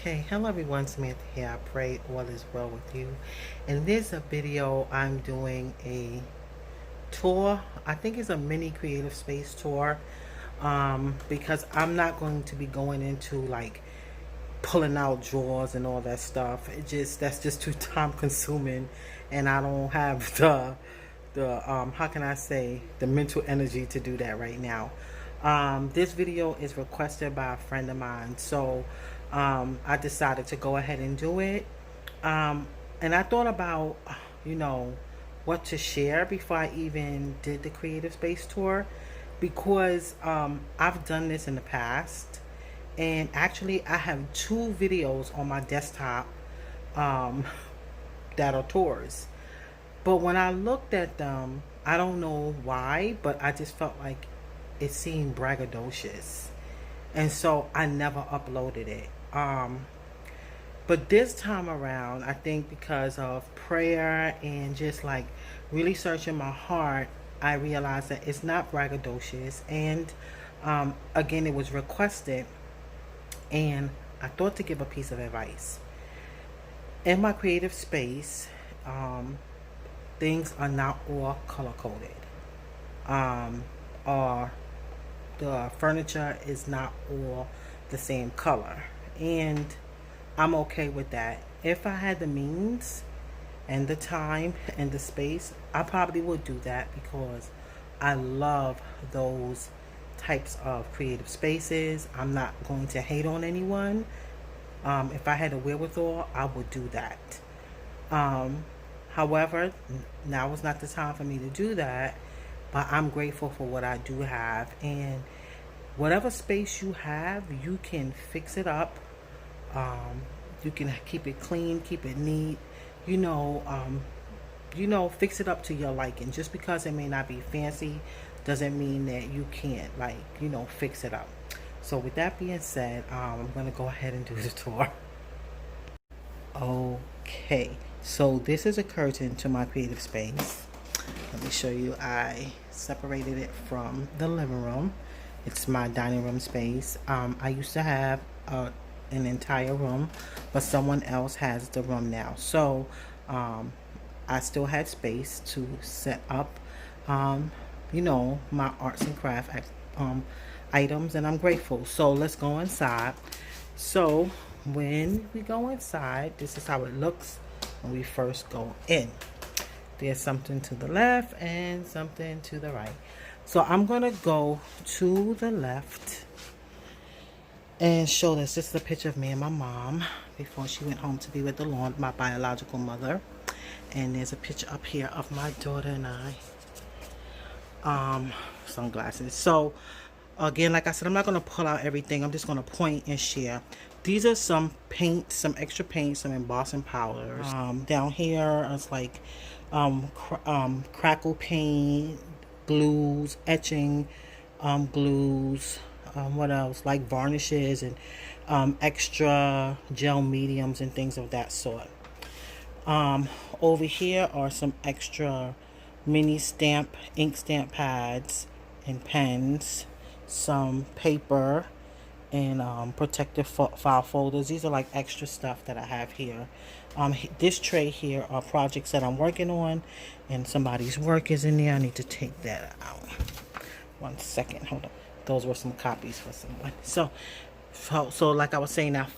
Okay, hello everyone, Samantha here. I pray all is well with you. In this video, I'm doing a tour. I think it's a mini creative space tour because I'm not going to be going into like pulling out drawers and all that stuff. That's just too time consuming, and I don't have the how can I say, the mental energy to do that right now. This video is requested by a friend of mine, so I decided to go ahead and do it. And I thought about, you know, what to share before I even did the creative space tour, because I've done this in the past, and actually I have two videos on my desktop um, that are tours. But when I looked at them, I don't know why, but I just felt like it seemed braggadocious. And so I never uploaded it. But this time around, I think because of prayer and just like really searching my heart, I realized that it's not braggadocious. And again, it was requested. And I thought to give a piece of advice. In my creative space, things are not all color coded. Or the furniture is not all the same color. And I'm okay with that. If I had the means and the time and the space, I probably would do that, because I love those types of creative spaces. I'm not going to hate on anyone. If I had a wherewithal, I would do that. However, now is not the time for me to do that, but I'm grateful for what I do have. And whatever space you have, you can fix it up. You can keep it clean, keep it neat, fix it up to your liking. Just because it may not be fancy doesn't mean that you can't, fix it up. So with that being said, I'm going to go ahead and do the tour. Okay, so this is a curtain to my creative space. Let me show you. I separated it from the living room. It's my dining room space. I used to have an entire room, but someone else has the room now. So I still had space to set up, my arts and craft items, and I'm grateful. So let's go inside. So when we go inside, this is how it looks when we first go in. There's something to the left and something to the right. So I'm going to go to the left and show this. This is a picture of me and my mom before she went home to be with the Lord, my biological mother. And there's a picture up here of my daughter and I. Sunglasses. So again, like I said, I'm not going to pull out everything. I'm just going to point and share. These are some paint, some extra paint, some embossing powders. Down here is like crackle paint, glues, etching glues, what else, like varnishes and extra gel mediums and things of that sort. Over here are some extra mini ink stamp pads and pens, some paper, and protective file folders. These are like extra stuff that I have here. This tray here are projects that I'm working on, and somebody's work is in there. I need to take that out. 1 second, hold on. Those were some copies for someone. So like I was saying, that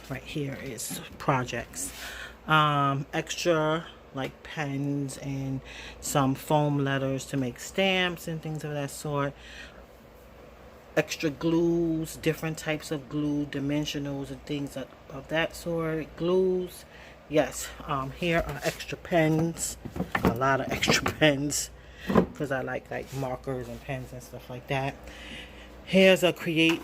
right here is projects. Extra like pens and some foam letters to make stamps and things of that sort. Extra glues, different types of glue, dimensionals and things of that sort. Glues, yes. Here are extra pens, a lot of extra pens, because I like markers and pens and stuff like that. Here's a Create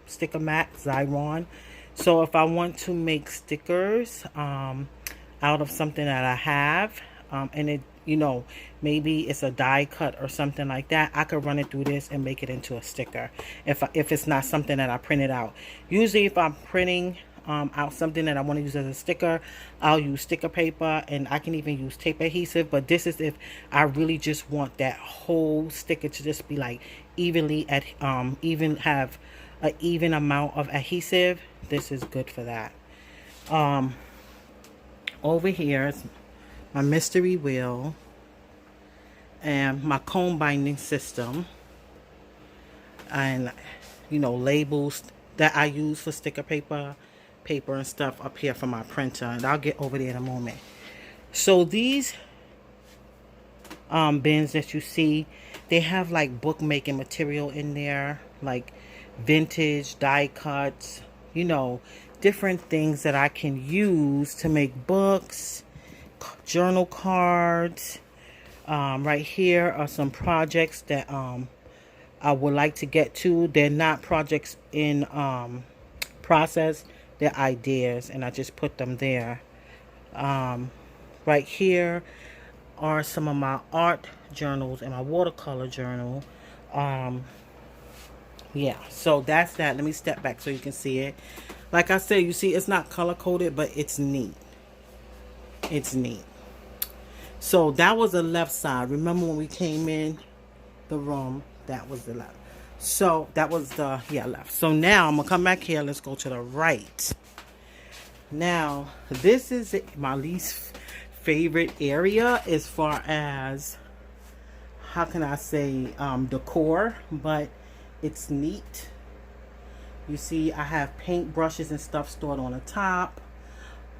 sticker mat, Xyron. So if I want to make stickers out of something that I have, and it, maybe it's a die cut or something like that, I could run it through this and make it into a sticker if it's not something that I printed out. Usually if I'm printing out something that I want to use as a sticker, I'll use sticker paper, and I can even use tape adhesive. But this is if I really just want that whole sticker to just be like evenly at even have an even amount of adhesive, this is good for that. Over here is my mystery wheel and my cone binding system, and labels that I use for sticker paper and stuff up here for my printer, and I'll get over there in a moment. So these bins that you see, they have like bookmaking material in there, like vintage die cuts, different things that I can use to make books, journal cards. Right here are some projects that I would like to get to. They're not projects in process, they're ideas, and I just put them there. Right here are some of my art journals and my watercolor journal. Yeah, so that's that. Let me step back so you can see it. Like I said, you see it's not color coded, but it's neat. It's neat. So that was the left side. Remember when we came in the room, that was the left. So that was the left. So now I'm gonna come back here. Let's go to the right. Now this is my least favorite area as far as, how can I say, decor, but it's neat. You see I have paint brushes and stuff stored on the top.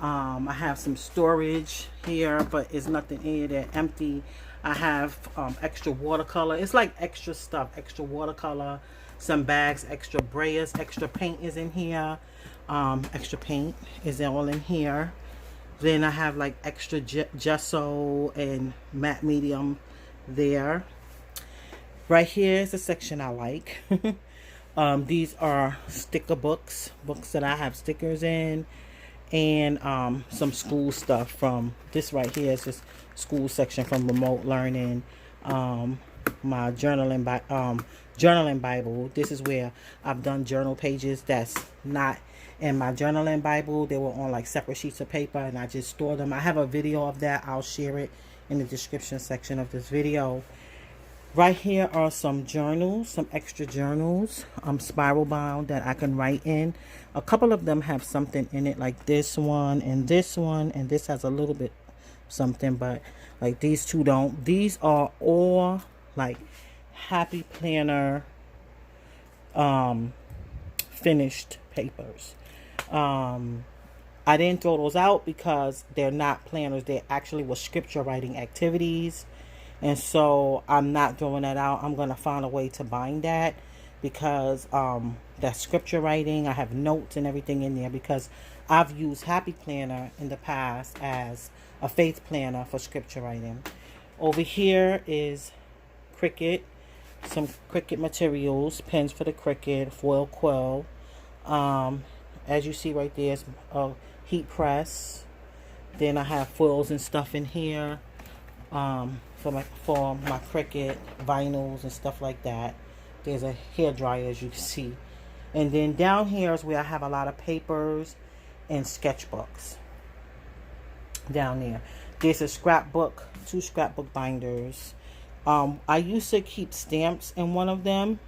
I have some storage here, but it's nothing in here. They're empty. I have extra watercolor. It's like extra stuff, extra watercolor, some bags, extra brayers, extra paint is in here. Extra paint is all in here. Then I have like extra gesso and matte medium there. Right here is a section I like. These are sticker books that I have stickers in, and some school stuff from this right here is this school section from remote learning. My journaling Bible. This is where I've done journal pages that's not in my journaling Bible. They were on like separate sheets of paper, and I just store them. I have a video of that. I'll share it in the description section of this video. Right here are some journals, some extra journals, spiral bound, that I can write in. A couple of them have something in it, like this one, and this has a little bit something, but like these two don't. These are all like Happy Planner finished papers. I didn't throw those out because they're not planners. They actually were scripture writing activities. And so I'm not throwing that out. I'm going to find a way to bind that, because that's scripture writing. I have notes and everything in there, because I've used Happy Planner in the past as a faith planner for scripture writing. Over here is Cricut, some Cricut materials, pens for the Cricut, foil quill. As you see right there, is a heat press. Then I have foils and stuff in here. For my Cricut vinyls and stuff like that. There's a hair dryer, as you can see. And then down here is where I have a lot of papers and sketchbooks. Down there, there's a scrapbook, 2 scrapbook binders. I used to keep stamps in one of them,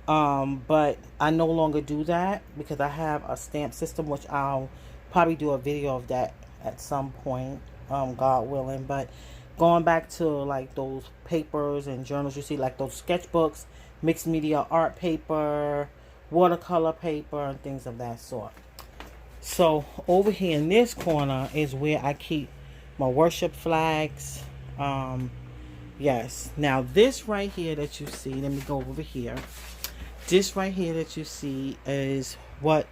but I no longer do that because I have a stamp system, which I'll probably do a video of that at some point, God willing. But going back to like those papers and journals, you see like those sketchbooks, mixed media art paper, watercolor paper, and things of that sort. So over here in this corner is where I keep my worship flags. Yes, now this right here that you see, let me go over here. This right here that you see is what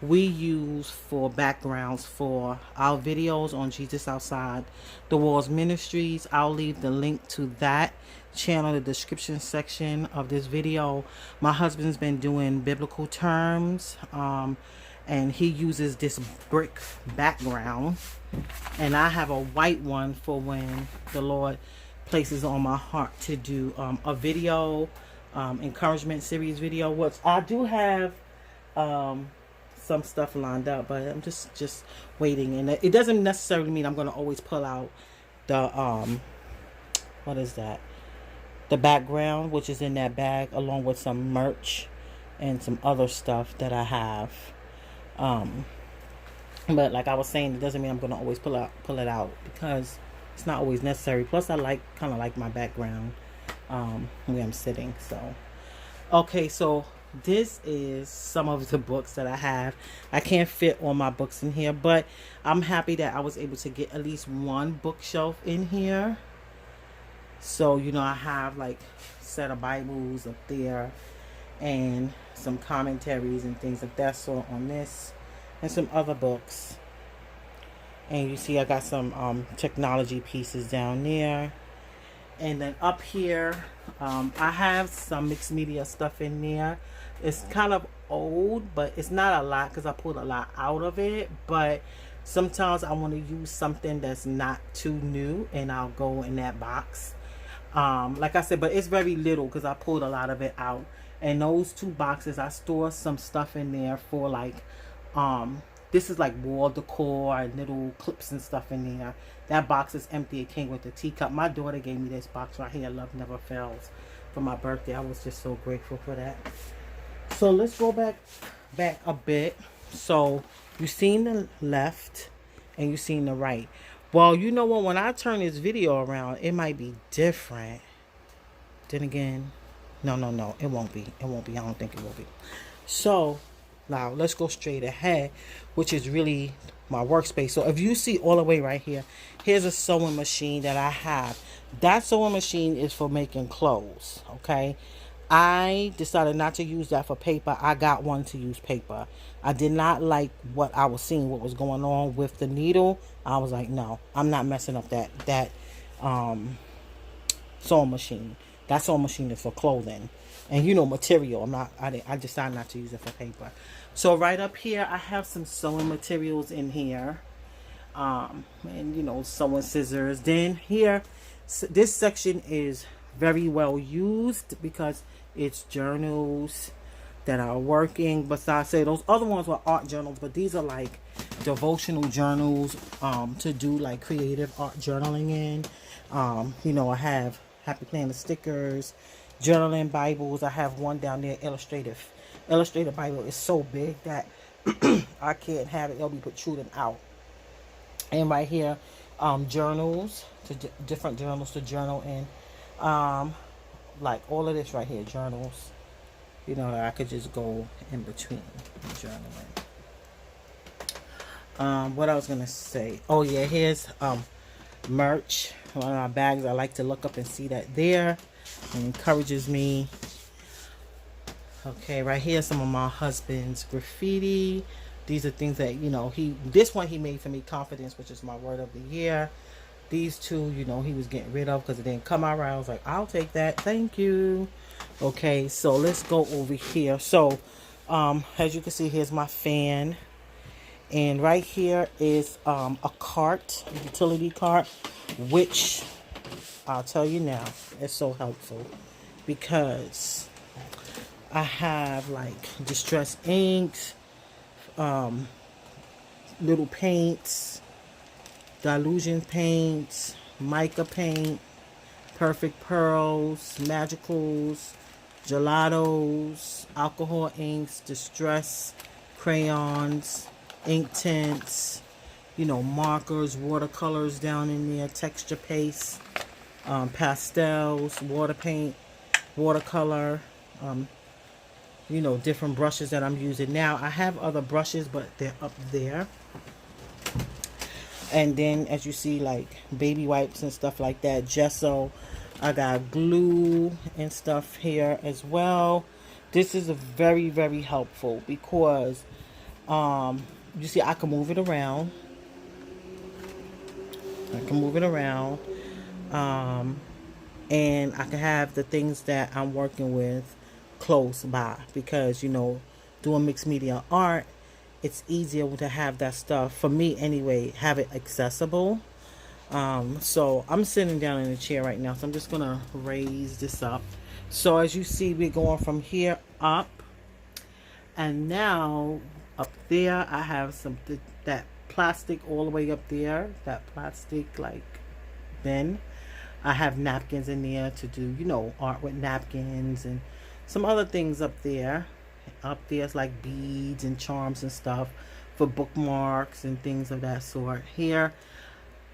we use for backgrounds for our videos on Jesus Outside the Walls Ministries. I'll leave the link to that channel in the description section of this video. My husband's been doing biblical terms, and he uses this brick background, and I have a white one for when the Lord places on my heart to do a video, encouragement series video. Which I do have some stuff lined up, but I'm just waiting. And it doesn't necessarily mean I'm going to always pull out the what is that, the background, which is in that bag, along with some merch and some other stuff that I have. Um, but like I was saying, it doesn't mean I'm gonna always pull it out because it's not always necessary. Plus, I kind of like my background where I'm sitting. So okay, so this is some of the books that I have. I can't fit all my books in here, but I'm happy that I was able to get at least one bookshelf in here. So, I have like a set of Bibles up there and some commentaries and things of that sort on this and some other books. And you see I got some technology pieces down there. And then up here, I have some mixed media stuff in there. It's kind of old, but it's not a lot because I pulled a lot out of it. But sometimes I want to use something that's not too new, and I'll go in that box. Like I said, but it's very little because I pulled a lot of it out. And those two boxes, I store some stuff in there for like, this is like wall decor and little clips and stuff in there. That box is empty. It came with a teacup. My daughter gave me this box right here, Love Never Fails, for my birthday. I was just so grateful for that. So let's go back a bit. So you've seen the left and you've seen the right. Well, you know what? When I turn this video around, it might be different. Then again, no. It won't be. It won't be. I don't think it will be. So now let's go straight ahead, which is really my workspace. So if you see all the way right here, here's a sewing machine that I have. That sewing machine is for making clothes. Okay. I decided not to use that for paper. I got one to use paper. I did not like what I was seeing, what was going on with the needle. I was like, no, I'm not messing up that sewing machine. That sewing machine is for clothing and material. I decided not to use it for paper. So right up here, I have some sewing materials in here, and sewing scissors. Then here, this section is very well used because it's journals that are working. Besides, say those other ones were art journals, but these are like devotional journals to do like creative art journaling in. I have Happy Planner stickers, journaling Bibles. I have one down there, Illustrated Bible is so big that I can't have it. It'll be protruding out. And right here, journals, different journals to journal in. Like all of this right here, journals. That I could just go in between journaling. What I was gonna say. Oh yeah, here's merch. One of my bags. I like to look up and see that there. It encourages me. Okay, right here, some of my husband's graffiti. These are things that, this one he made for me, Confidence, which is my word of the year. These two, he was getting rid of because it didn't come out right. I was like, I'll take that. Thank you. Okay, so let's go over here. So, as you can see, here's my fan. And right here is a cart, a utility cart, which I'll tell you now, it's so helpful because I have like distress inks, little paints, dilution paints, mica paint, perfect pearls, magicals, gelatos, alcohol inks, distress crayons, ink tints, markers, watercolors down in there, texture paste, pastels, water paint, watercolor, different brushes that I'm using now. I have other brushes, but they're up there. And then as you see, like baby wipes and stuff like that, gesso. I got glue and stuff here as well. This is a very, very helpful because you see I can move it around. And I can have the things that I'm working with close by because doing mixed media art, it's easier to have that stuff, for me anyway, have it accessible. So I'm sitting down in a chair right now, so I'm just gonna raise this up. So as you see, we're going from here up, and now up there I have that plastic all the way up there, that plastic like bin. I have napkins in there to do art with napkins and some other things up there. Up there's like beads and charms and stuff for bookmarks and things of that sort. Here,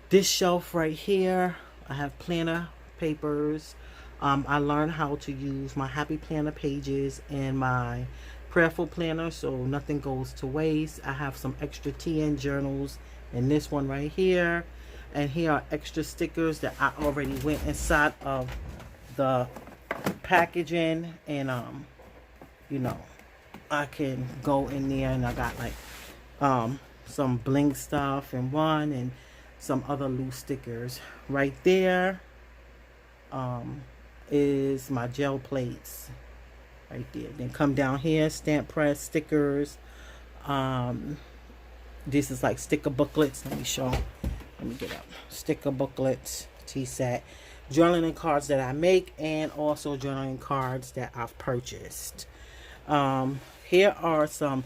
this shelf right here, I have planner papers. I learned how to use my happy planner pages and my prayerful planner so nothing goes to waste. I have some extra TN journals and this one right here. And here are extra stickers that I already went inside of the packaging, and you know, I can go in there and I got like some bling stuff and one, and some other loose stickers. Right there is my gel plates right there. Then come down here, stamp press stickers. This is like sticker booklets. Let me get up. Sticker booklets, T-set, journaling cards that I make, and also journaling cards that I've purchased. Here are some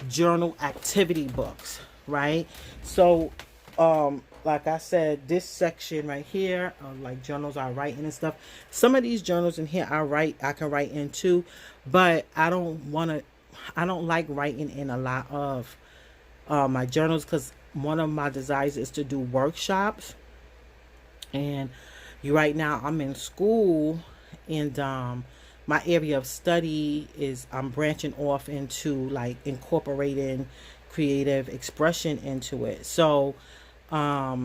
journal activity books, right? So, like I said, this section right here, like journals I write in and stuff. Some of these journals in here I can write in too, but I don't like writing in a lot of my journals, because one of my desires is to do workshops. And right now I'm in school, and my area of study is I'm branching off into like incorporating creative expression into it. So I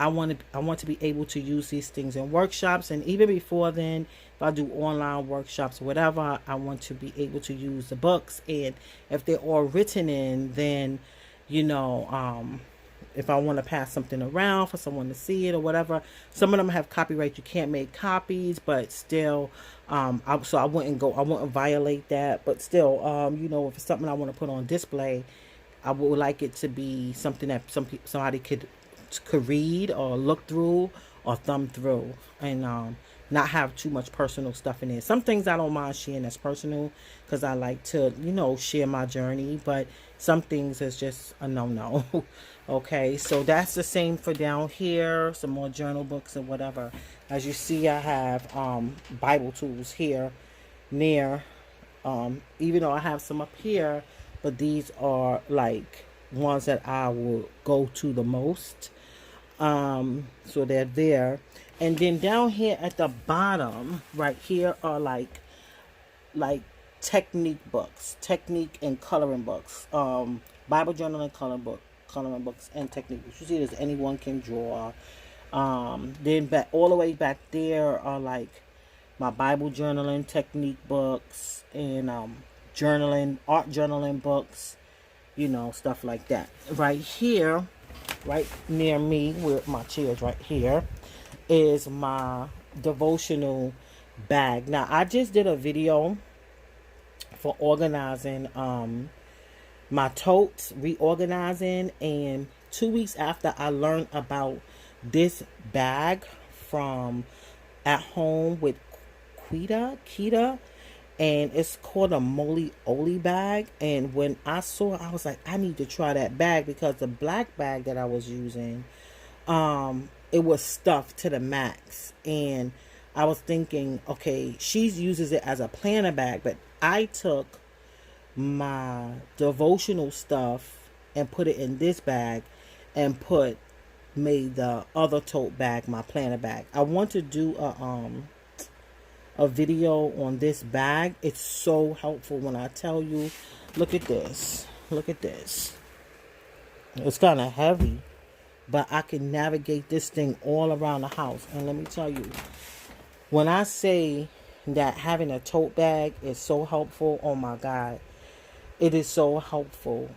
want to be able to use these things in workshops, and even before then, if I do online workshops or whatever, I want to be able to use the books. And if they're all written in, then if I want to pass something around for someone to see it or whatever, some of them have copyright. You can't make copies, but still, so I wouldn't violate that. But still, if it's something I want to put on display, I would like it to be something that somebody could read or look through or thumb through, and not have too much personal stuff in there. Some things I don't mind sharing that's personal, because I like to, share my journey, but some things is just a no-no. Okay, so that's the same for down here. Some more journal books and whatever. As you see, I have Bible tools here near, even though I have some up here, but these are like ones that I will go to the most. So they're there. And then down here at the bottom right here are like technique and coloring books, Bible journaling, coloring books and technique books. You see this, anyone can draw. Then all the way back there are like my Bible journaling technique books, and art journaling books, stuff like that. Right here, right near me, where my chair is right here, is my devotional bag. Now, I just did a video for organizing my totes, reorganizing, and 2 weeks after I learned about this bag from At Home with Kita, and it's called a Moly Oli bag. And when I saw it, I was like, I need to try that bag, because the black bag that I was using, it was stuffed to the max. And I was thinking, okay, she uses it as a planner bag, but I took my devotional stuff and put it in this bag, and made the other tote bag my planner bag. I want to do a video on this bag. It's so helpful when I tell you. Look at this. It's kind of heavy, but I can navigate this thing all around the house. And let me tell you, when I say that having a tote bag is so helpful, oh my God, it is so helpful.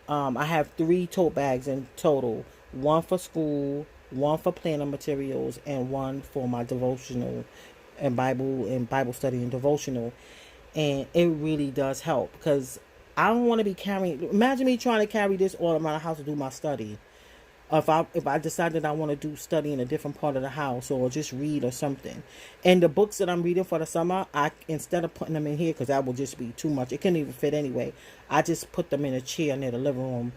I have 3 tote bags in total. One for school, one for planner materials, and one for my devotional and Bible study and devotional. And it really does help, because I don't want to be carrying. Imagine me trying to carry this all around the house to do my study. If I decide that I want to do study in a different part of the house, or just read or something. And the books that I'm reading for the summer, instead of putting them in here, because that will just be too much, it couldn't even fit anyway, I just put them in a chair near the living room.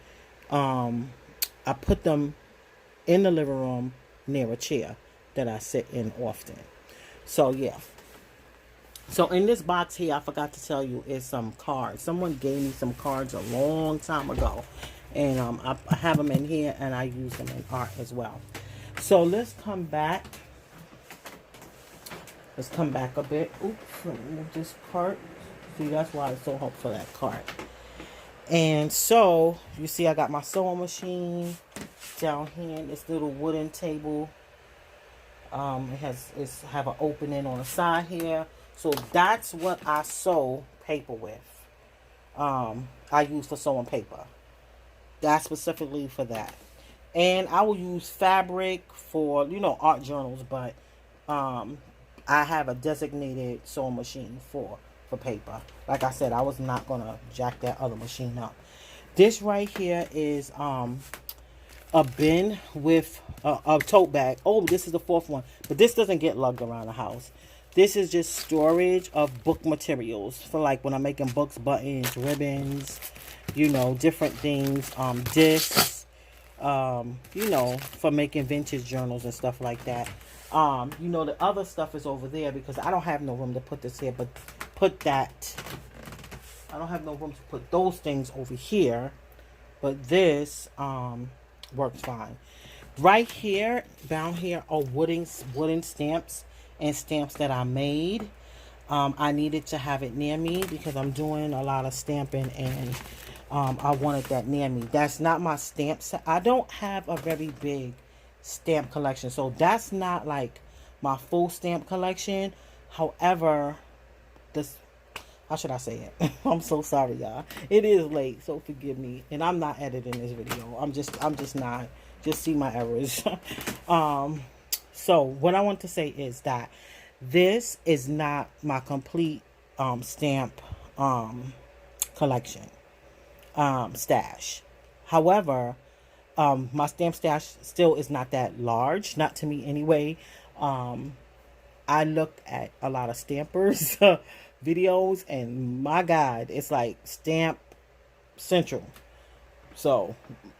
I put them in the living room near a chair that I sit in often. So yeah. So in this box here, I forgot to tell you, is some cards. Someone gave me some cards a long time ago. And I have them in here, and I use them in art as well. So let's come back. Let's come back a bit. Oops, let me move this part. See, that's why it's so helpful, that card. And so, you see I got my sewing machine down here. This little wooden table. It's have an opening on the side here. So that's what I sew paper with. I use for sewing paper. That's specifically for that. And I will use fabric for, art journals, but I have a designated sewing machine for paper. Like I said, I was not going to jack that other machine up. This right here is a bin with a tote bag. Oh, this is the fourth one. But this doesn't get lugged around the house. This is just storage of book materials for like when I'm making books, buttons, ribbons, different things. Discs, for making vintage journals and stuff like that. The other stuff is over there because I don't have no room to put this here, but I don't have no room to put those things over here, but this, works fine. Right here, down here are wooden stamps and stamps that I made. I needed to have it near me because I'm doing a lot of stamping, and I wanted that near me. That's not my stamp set. I don't have a very big stamp collection, so that's not like my full stamp collection. However, how should I say it? I'm so sorry, y'all. It is late, so forgive me. And I'm not editing this video. I'm just not. Just see my errors. So what I want to say is that this is not my complete stamp collection stash. However, my stamp stash still is not that large, not to me anyway. I looked at a lot of stampers videos, and my God, it's like stamp central. So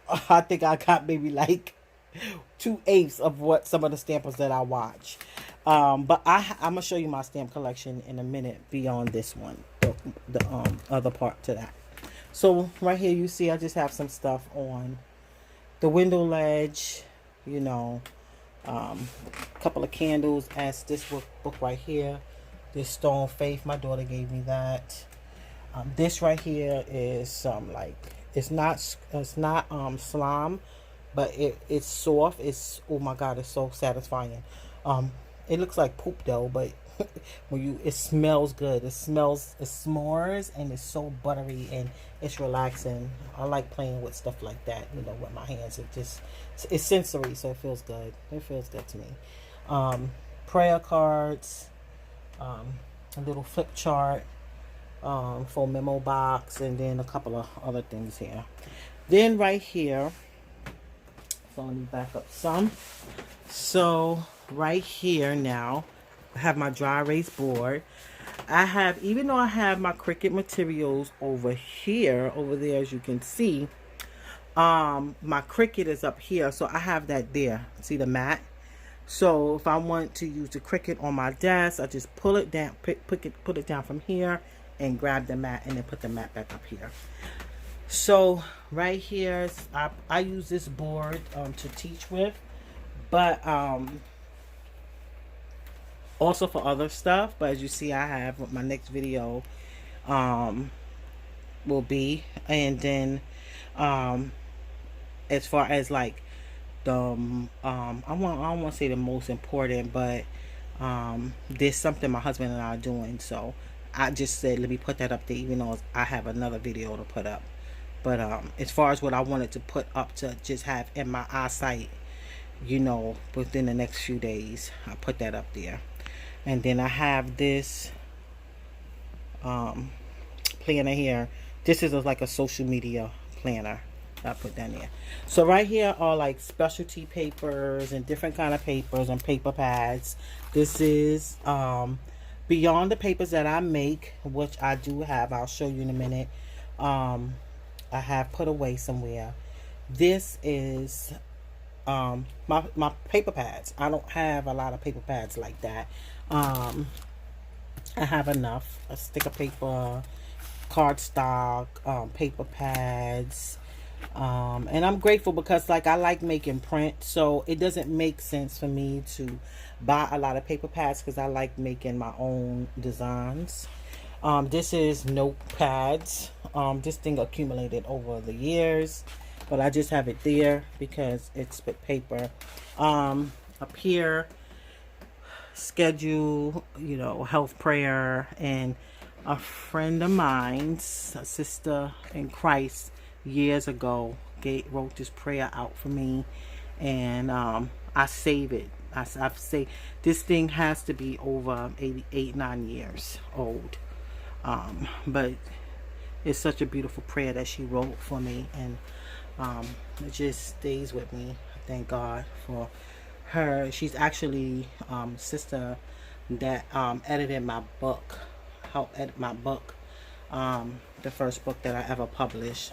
I think I got maybe like 2/8 of what some of the stampers that I watch. But I'm gonna show you my stamp collection in a minute beyond this one, the other part to that. So right here you see I just have some stuff on the window ledge, a couple of candles, as this book right here, this Stone Faith, my daughter gave me that. This right here is it's not slime, but it's soft. Oh my God, it's so satisfying. It looks like poop though, but it smells good. It s'mores, and it's so buttery and it's relaxing. I like playing with stuff like that, with my hands. It's sensory, so it feels good. It feels good to me. Prayer cards, a little flip chart, for memo box, and then a couple of other things here. Then right here, so let me back up some. So right here now, I have my dry erase board. Even though I have my Cricut materials over there, as you can see, my Cricut is up here, so I have that there. See the mat? So if I want to use the Cricut on my desk, I just pull it down, put it down from here, and grab the mat, and then put the mat back up here. So right here, I use this board to teach with, but also for other stuff. But as you see, I have what my next video will be. And then as far as like the I don't want to say the most important, but there's something my husband and I are doing, so I just said let me put that up there, even though I have another video to put up. But as far as what I wanted to put up to just have in my eyesight, within the next few days, I put that up there. And then I have this planner here. This is like a social media planner I put down there. So right here are like specialty papers and different kind of papers and paper pads. This is beyond the papers that I make, which I do have. I'll show you in a minute. I have put away somewhere. This is my paper pads. I don't have a lot of paper pads like that. I I have enough. A sticker paper, cardstock, paper pads. And I'm grateful because like I like making print, so it doesn't make sense for me to buy a lot of paper pads because I like making my own designs. This is Notepads. This thing accumulated over the years, but I just have it there because it's with paper. Up here, schedule, health prayer, and a friend of mine's, a sister in Christ, years ago, wrote this prayer out for me, and I save it. I've saved this thing has to be over 9 years old, but it's such a beautiful prayer that she wrote for me, and it just stays with me. Thank God for her. She's actually sister that edited my book, helped edit my book, the first book that I ever published.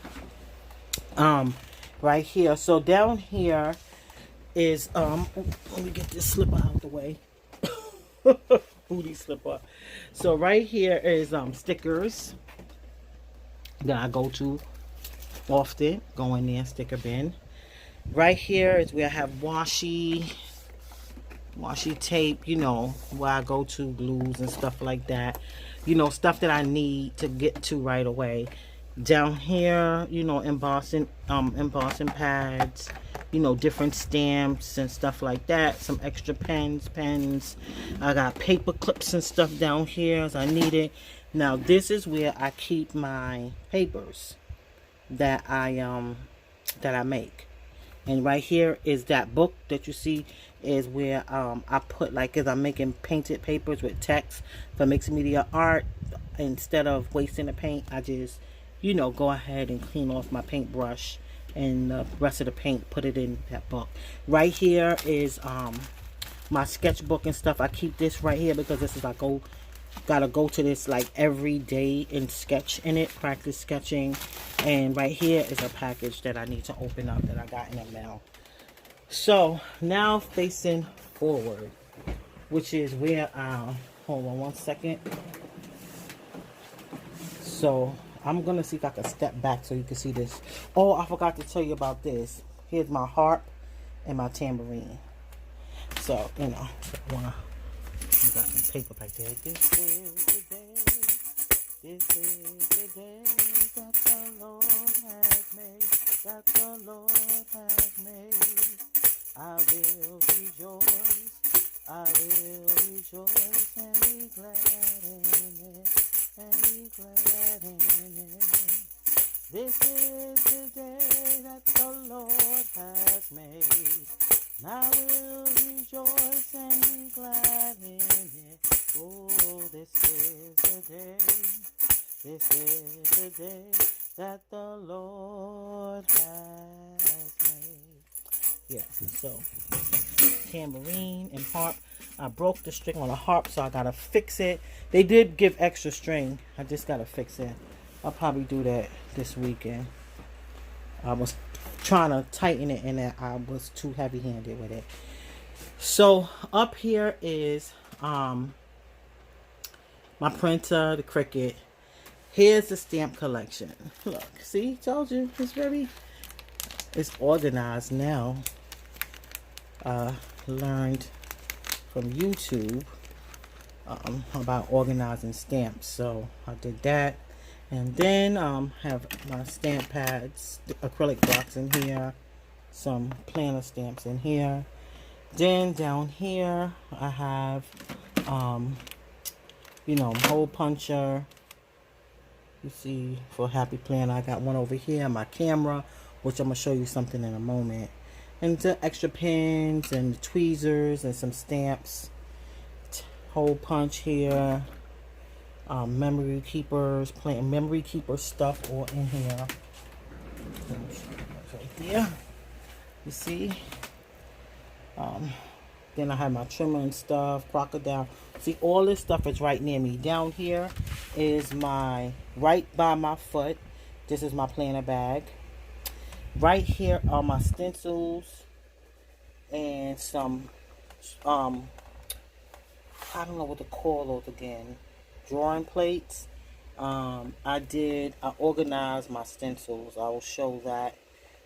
Right here. So down here is let me get this slipper out the way. Booty slipper. So right here is stickers that I go to often. Go in there, sticker bin. Right here is where I have washi tape, where I go to, glues and stuff like that. Stuff that I need to get to right away. Down here, embossing pads, different stamps and stuff like that. Some extra pens. I got paper clips and stuff down here as I need it. Now this is where I keep my papers that I make. And right here is that book that you see is where I put, like, as I'm making painted papers with text for mixed media art. Instead of wasting the paint, I just, go ahead and clean off my paintbrush and the rest of the paint, put it in that book. Right here is my sketchbook and stuff. I keep this right here because this is, gotta go to this like every day and sketch in it, practice sketching. And right here is a package that I need to open up that I got in the mail. So now facing forward, which is where hold on one second. So I'm gonna see if I can step back so you can see this. Oh, I forgot to tell you about this. Here's my harp and my tambourine. So I got some paper back there. This is the day that the Lord has made, that the Lord has made. I will rejoice, I will rejoice and be glad in it, and be glad in it. This is the day that the Lord has made. I will rejoice and be glad in it. Oh, this is the day that the Lord has made. Yeah, so tambourine and harp. I broke the string on the harp, so I gotta fix it. They did give extra string. I just gotta fix it. I'll probably do that this weekend. I was trying to tighten it and I was too heavy-handed with it. So up here is my printer, the Cricut. Here's the stamp collection. Look, see, told you it's organized now. Learned from YouTube about organizing stamps, so I did that. And then have my stamp pads, the acrylic blocks in here, some planner stamps in here. Then down here I have hole puncher. You see, for Happy Planner, I got one over here, my camera, which I'm gonna show you something in a moment. And the extra pins and the tweezers and some stamps. Hole punch here. Memory keepers, memory keeper stuff all in here. Right there. You see? Then I have my trimmer and stuff, crocodile. See, all this stuff is right near me. Down here is right by my foot. This is my planner bag. Right here are my stencils and some, I don't know what to call those again. drawing plates. I organized my stencils. I will show that,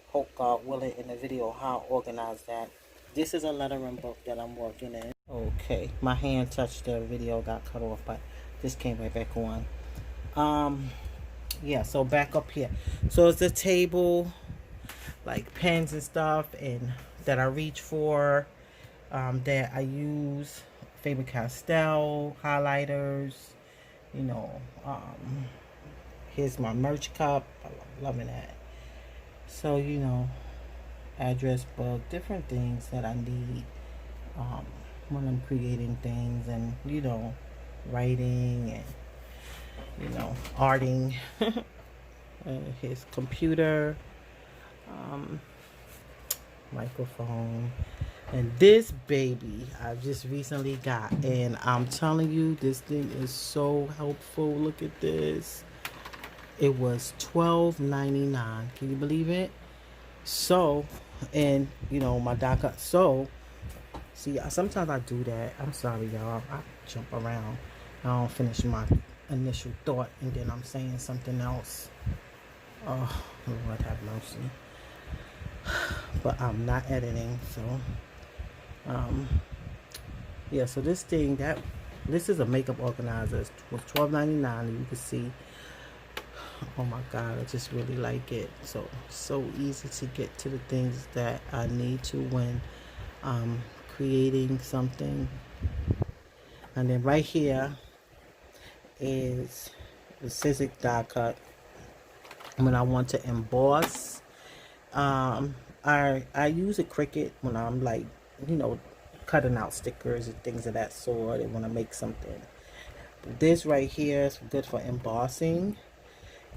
hope God willing, in the video how I organize that. This is a lettering book that I'm working in. Okay, my hand touched the video, got cut off, but this came right back on. Yeah, so back up here. So it's a table, like pens and stuff, and that I reach for, that I use Faber-Castell highlighters, you know. Here's my merch cup. I'm loving that. So, you know, address book, different things that I need when I'm creating things, and, you know, writing and, you know, arting. His computer, microphone, and this baby I just recently got, and I'm telling you, this thing is so helpful. Look at this. It was $12.99. Can you believe it? So, and you know, my doc, so see, sometimes I do that. I'm sorry, y'all, I jump around. I don't finish my initial thought and then I'm saying something else. Oh, Lord have mercy. But I'm not editing, so yeah, so this thing, this is a makeup organizer. It was $12.99, and you can see, oh my God, I just really like it. So easy to get to the things that I need to when creating something. And then right here is the scissor die cut when I want to emboss. I use a Cricut when I'm, like, you know, cutting out stickers and things of that sort and want to make something. But this right here is good for embossing,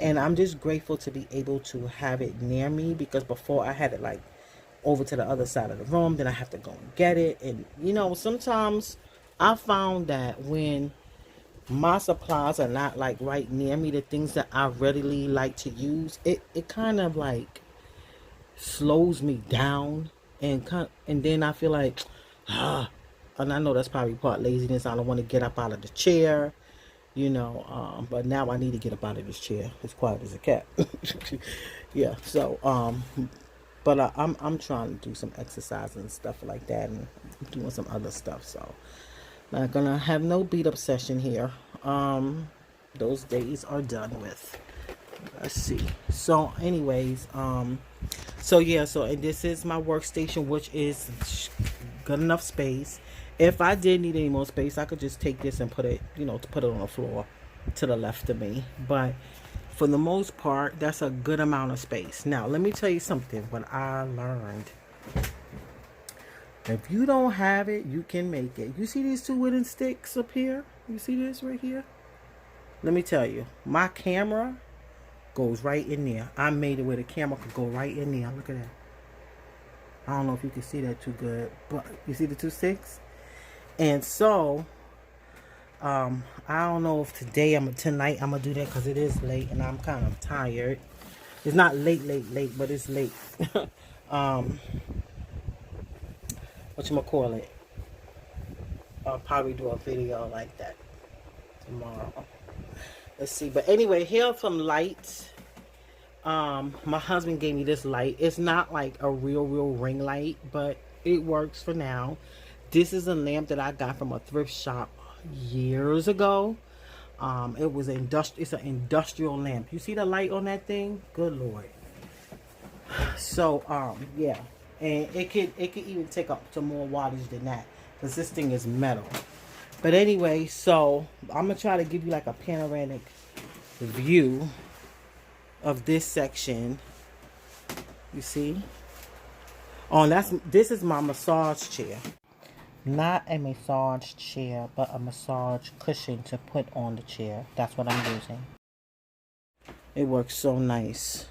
and I'm just grateful to be able to have it near me, because before I had it like over to the other side of the room, then I have to go and get it. And you know, sometimes I found that when my supplies are not like right near me, the things that I readily like to use, it kind of like slows me down, and then I feel like and I know that's probably part laziness. I don't want to get up out of the chair, you know, but now I need to get up out of this chair. It's quiet as a cat. Yeah, so but I'm trying to do some exercise and stuff like that, and I'm doing some other stuff, so not gonna have no beat up session here. Those days are done with. Let's see. So anyways, so yeah, so and this is my workstation, which is good enough space. If I did need any more space, I could just take this and put it, you know, to put it on the floor to the left of me. But for the most part, that's a good amount of space. Now, let me tell you something, what I learned. If you don't have it, you can make it. You see these two wooden sticks up here? You see this right here? Let me tell you, my camera goes right in there. I made it where the camera could go right in there. Look at that. I don't know if you can see that too good, but you see the two sticks? And so, I don't know if tonight I'm gonna do that, because it is late and I'm kind of tired. It's not late, but it's late. Whatchamacallit? I'll probably do a video like that tomorrow. Let's see. But anyway, here are some lights. My husband gave me this light. It's not like a real ring light, but it works for now. This is a lamp that I got from a thrift shop years ago. It's an industrial lamp. You see the light on that thing? Good Lord. So yeah, and it could even take up to more wattage than that, because this thing is metal. But anyway, so I'm gonna try to give you like a panoramic view of this section. You see? Oh, this is my massage chair. Not a massage chair, but a massage cushion to put on the chair. That's what I'm using. It works so nice.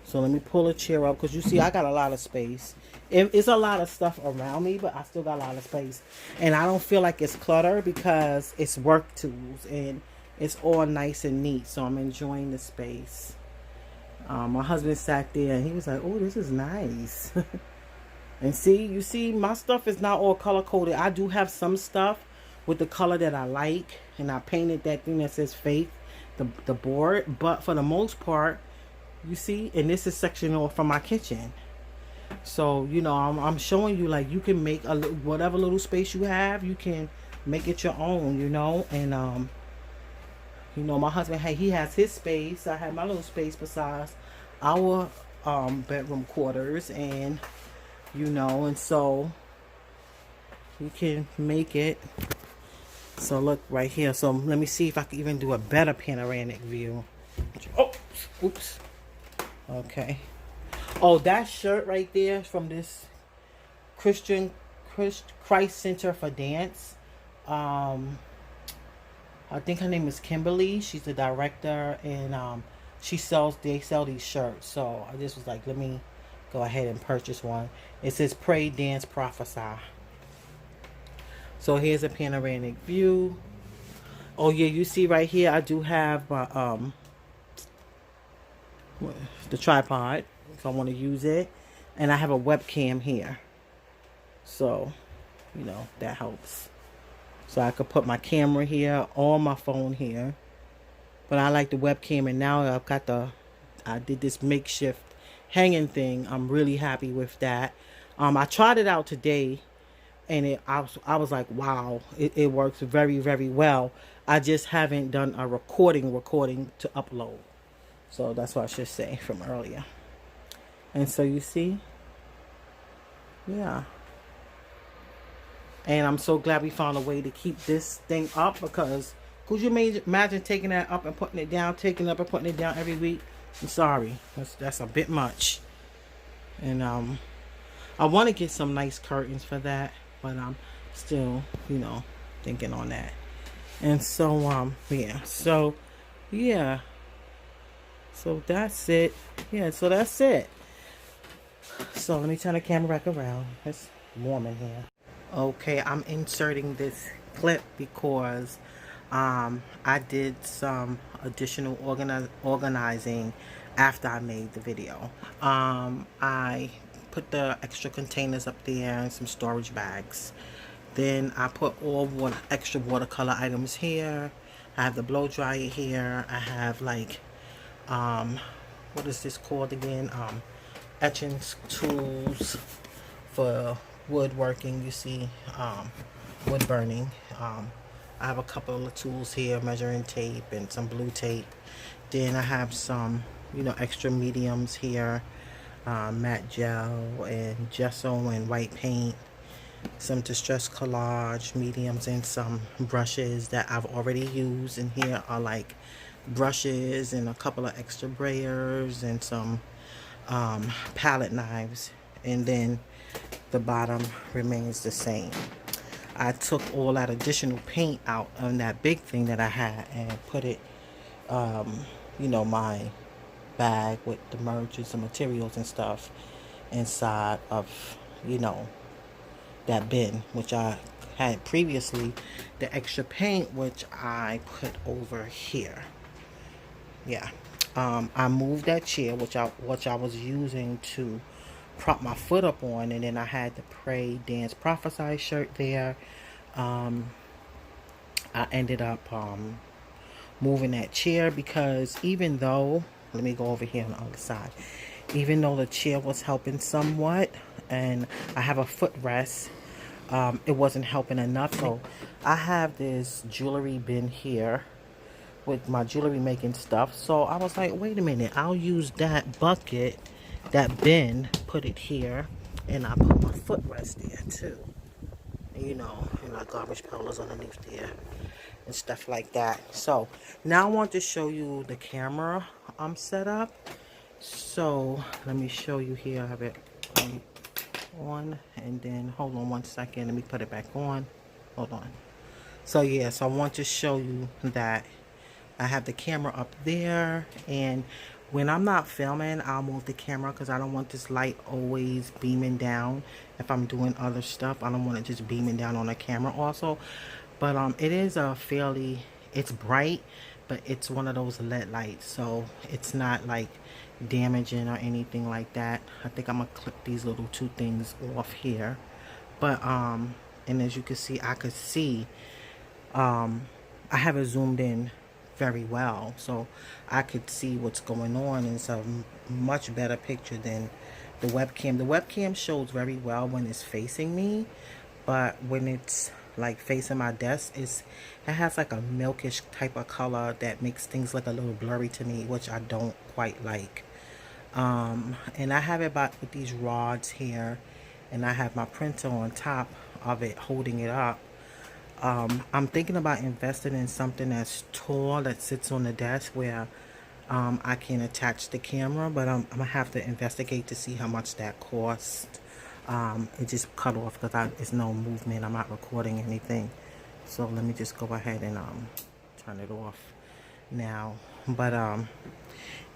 So let me pull a chair up, because you see I got a lot of space. It's a lot of stuff around me, but I still got a lot of space. And I don't feel like it's clutter, because it's work tools and it's all nice and neat. So I'm enjoying the space. My husband sat there and he was like, oh, this is nice. And see, you see, my stuff is not all color coded. I do have some stuff with the color that I like, and I painted that thing that says faith, the board. But for the most part, you see, and this is sectional from my kitchen. So, you know, I'm showing you, like, you can make whatever little space you have, you can make it your own, you know. And you know, my husband, hey, he has his space. I have my little space besides our bedroom quarters, and you know, and so you can make it. So look right here. So let me see if I can even do a better panoramic view. Oh, oops. Okay. Oh, that shirt right there from this Christ Center for Dance. I think her name is Kimberly. She's the director, and they sell these shirts. So I just was like, let me go ahead and purchase one. It says pray, dance, prophesy. So here's a panoramic view. Oh yeah, you see right here, I do have my the tripod if I want to use it, and I have a webcam here. So, you know, that helps. So I could put my camera here or my phone here. But I like the webcam, and now I did this makeshift hanging thing. I'm really happy with that. I tried it out today, and I was like, wow, it works very, very well. I just haven't done a recording to upload. So that's what I should say from earlier. And so you see, yeah. And I'm so glad we found a way to keep this thing up, because could you imagine taking that up and putting it down, taking it up and putting it down every week? I'm sorry, that's a bit much. And I want to get some nice curtains for that, but I'm still, you know, thinking on that. And so yeah, so yeah, so that's it. Yeah, so that's it. So let me turn the camera back around. It's warm in here. Okay, I'm inserting this clip because I did some additional organizing after I made the video. I put the extra containers up there and some storage bags. Then I put all extra watercolor items here. I have the blow dryer here. I have, like, what is this called again? Etching tools for woodworking. You see, wood burning. I have a couple of tools here, measuring tape and some blue tape. Then I have some, you know, extra mediums here, matte gel and gesso and white paint, some distress collage mediums, and some brushes that I've already used. And here are like brushes and a couple of extra brayers and some palette knives. And then the bottom remains the same. I took all that additional paint out on that big thing that I had and put it, you know, my bag with the merges and materials and stuff inside of, you know, that bin, which I had previously, the extra paint, which I put over here. Yeah. I moved that chair, which I was using to prop my foot up on, and then I had the pray, dance, prophesy shirt there. I ended up moving that chair because even though, let me go over here on the other side, even though the chair was helping somewhat and I have a footrest, it wasn't helping enough. So I have this jewelry bin here with my jewelry making stuff. So I was like, wait a minute, I'll use that bucket, that bin, put it here, and I put my footrest there too. You know, and my garbage pails underneath there and stuff like that. So now I want to show you the camera I'm set up. So let me show you here. I have it on, and then hold on one second, let me put it back on. Hold on. So yeah, so I want to show you that I have the camera up there, and when I'm not filming, I'll move the camera because I don't want this light always beaming down. If I'm doing other stuff, I don't want it just beaming down on the camera also. But it is it's bright, but it's one of those LED lights, so it's not like damaging or anything like that. I think I'm gonna clip these little two things off here. But and as you can see, I could see I have it zoomed in very well, so I could see what's going on. And it's a much better picture than the webcam. The webcam shows very well when it's facing me, but when it's like facing my desk, it has like a milkish type of color that makes things look a little blurry to me, which I don't quite like. And I have it with these rods here, and I have my printer on top of it holding it up. I'm thinking about investing in something that's tall that sits on the desk where I can attach the camera, but I'm gonna have to investigate to see how much that costs. It just cut off because it's no movement. I'm not recording anything, so let me just go ahead and turn it off now. But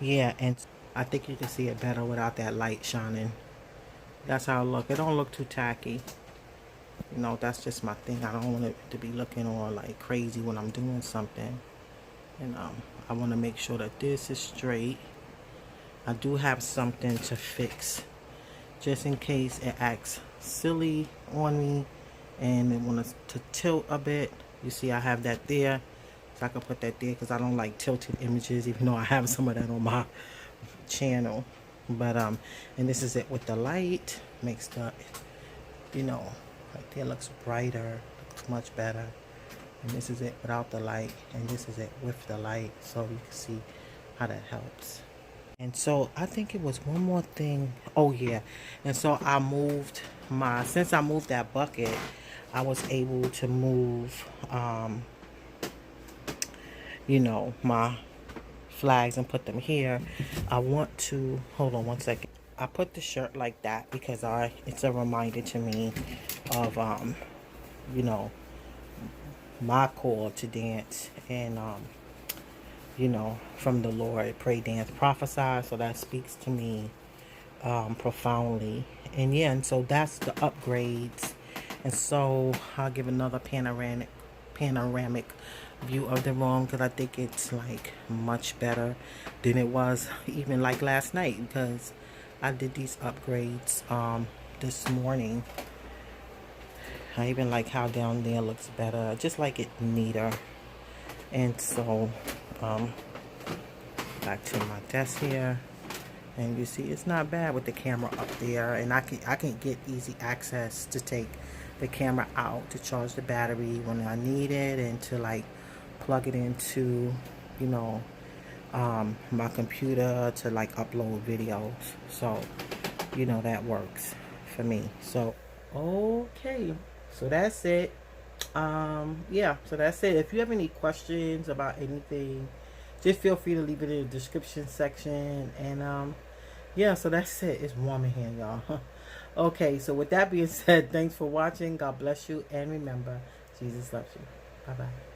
yeah, and I think you can see it better without that light shining. That's how it look. It don't look too tacky. You know, that's just my thing. I don't want it to be looking all like crazy when I'm doing something. And I want to make sure that this is straight. I do have something to fix just in case it acts silly on me and it wants to tilt a bit. You see, I have that there, so I can put that there because I don't like tilted images, even though I have some of that on my channel. But and this is it with the light. Makes the, you know, right there looks brighter, looks much better. And this is it without the light, and this is it with the light, so you can see how that helps. And so I think it was one more thing. Oh yeah, and so I moved since I moved that bucket, I was able to move you know, my flags and put them here. I want to, hold on one second. I put the shirt like that because it's a reminder to me of you know, my call to dance and you know, from the Lord, pray, dance, prophesy. So that speaks to me profoundly. And yeah, and so that's the upgrades. And so I'll give another panoramic view of the room because I think it's like much better than it was even like last night, because I did these upgrades this morning. I even like how down there looks better. I just like it neater. And so back to my desk here, and you see it's not bad with the camera up there, and I can get easy access to take the camera out to charge the battery when I need it, and to like plug it into, you know, my computer to like upload videos. So you know, that works for me. So okay, so that's it. Yeah, so that's it. If you have any questions about anything, just feel free to leave it in the description section. And yeah, so that's it. It's warm in here, y'all. Okay, so with that being said, thanks for watching. God bless you, and remember, Jesus loves you. Bye bye.